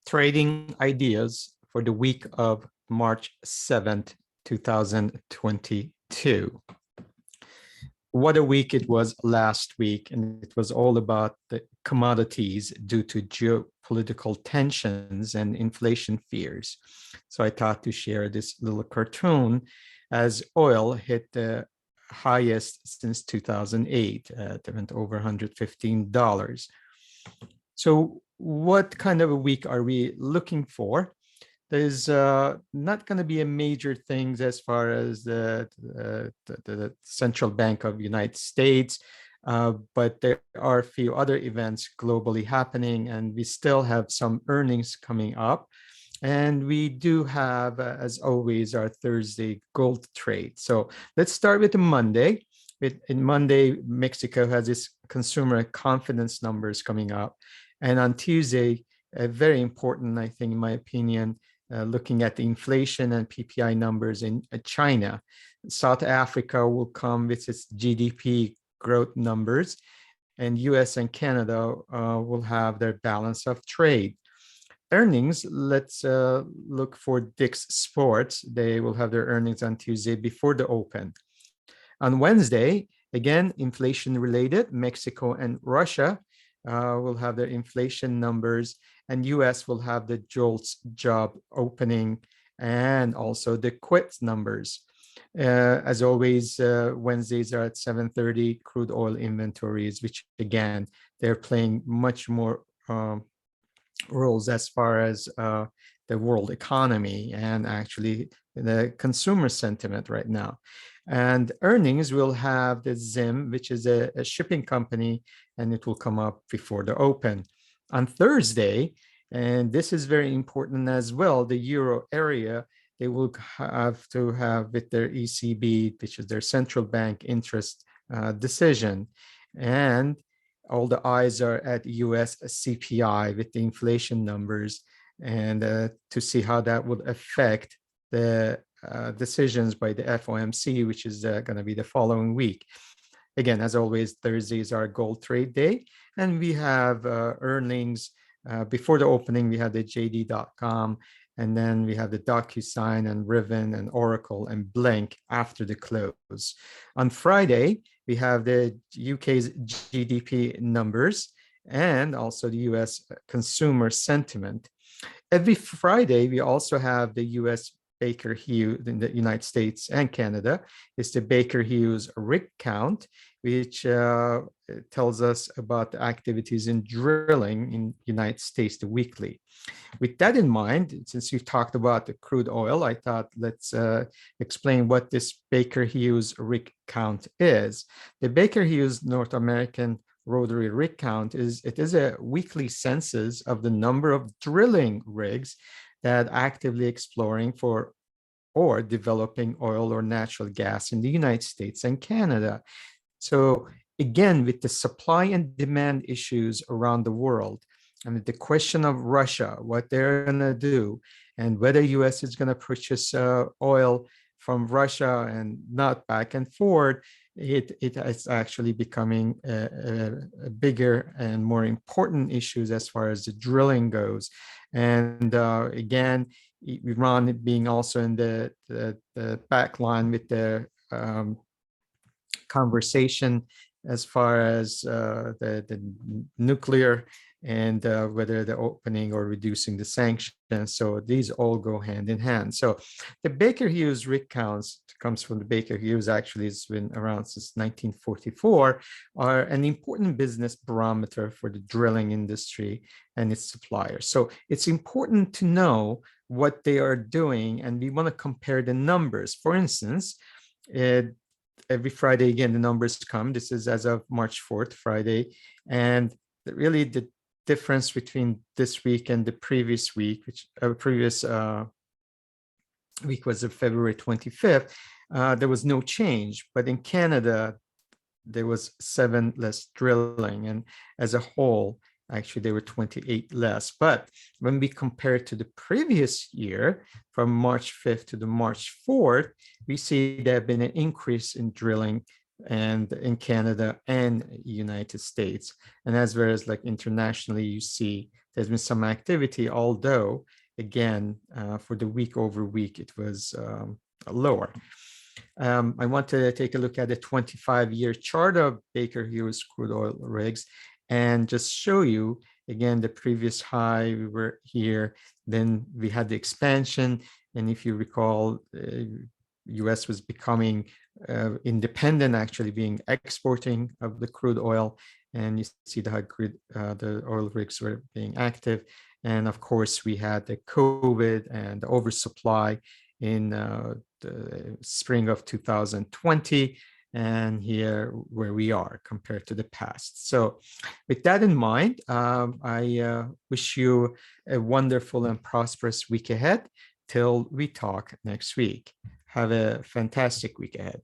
trading ideas for the week of March 7th, 2022. What a week it was last week, and it was all about the commodities due to geopolitical tensions and inflation fears. So I thought to share this little cartoon as oil hit the highest since 2008. It went over $115. So what kind of a week are we looking for? There's not going to be a major things as far as the Central Bank of the United States, but there are a few other events globally happening, and we still have some earnings coming up. And we do have, as always, our Thursday gold trade. So let's start with the Monday. In Monday, Mexico has its consumer confidence numbers coming up. And on Tuesday, very important, I think, in my opinion, looking at the inflation and PPI numbers in China. South Africa will come with its GDP growth numbers, and US and Canada will have their balance of trade. Earnings, let's look for Dick's Sports. They will have their earnings on Tuesday before the open. On Wednesday, again, inflation related, Mexico and Russia will have their inflation numbers, and US will have the JOLTS job opening and also the quits numbers. As always, Wednesdays are at 7:30, crude oil inventories, which again, they're playing much more roles as far as the world economy and actually the consumer sentiment right now. And earnings will have the ZIM, which is a shipping company, and it will come up before the open. On Thursday, and this is very important as well, the Euro area, they will have to have with their ECB, which is their central bank interest decision. And all the eyes are at US CPI with the inflation numbers, and to see how that would affect the decisions by the FOMC, which is going to be the following week. Again, as always, Thursday is our gold trade day, and we have earnings before the opening. We have the JD.com, and then we have the DocuSign and Ribbon and Oracle and Blink after the close. On Friday, we have the UK's GDP numbers and also the US consumer sentiment. Every Friday, we also have the US Baker Hughes in the United States and Canada. It's the Baker Hughes rig count, which tells us about the activities in drilling in the United States, the weekly. With that in mind, since we've talked about the crude oil, I thought let's explain what this Baker Hughes rig count is. The Baker Hughes North American rotary rig count is a weekly census of the number of drilling rigs that actively exploring for or developing oil or natural gas in the United States and Canada. So again, with the supply and demand issues around the world, and the question of Russia, what they're going to do, and whether US is going to purchase oil from Russia and not back and forth, it is actually becoming a bigger and more important issues as far as the drilling goes. And again, Iran being also in the back line with the conversation as far as the nuclear and whether they're opening or reducing the sanctions. So these all go hand in hand. So the Baker Hughes rig counts comes from the Baker Hughes, actually it's been around since 1944, are an important business barometer for the drilling industry and its suppliers. So it's important to know what they are doing, and we want to compare the numbers. For instance, every Friday, again, the numbers come. This is as of March 4th, Friday. And really the difference between this week and the previous week, which previous week was of February 25th, there was no change. But in Canada, there was 7 less drilling. And as a whole, actually, there were 28 less. But when we compare to the previous year, from March 5th to the March 4th, we see there have been an increase in drilling and in Canada and United States. And as well as like internationally, you see there's been some activity, although again, for the week over week, it was lower. I want to take a look at the 25-year chart of Baker Hughes crude oil rigs and just show you again the previous high. We were here, then we had the expansion, and if you recall, US was becoming independent, actually being exporting of the crude oil, and you see the oil rigs were being active. And of course, we had the COVID and the oversupply in the spring of 2020, and here where we are compared to the past. So with that in mind, I wish you a wonderful and prosperous week ahead till we talk next week. Have a fantastic week ahead.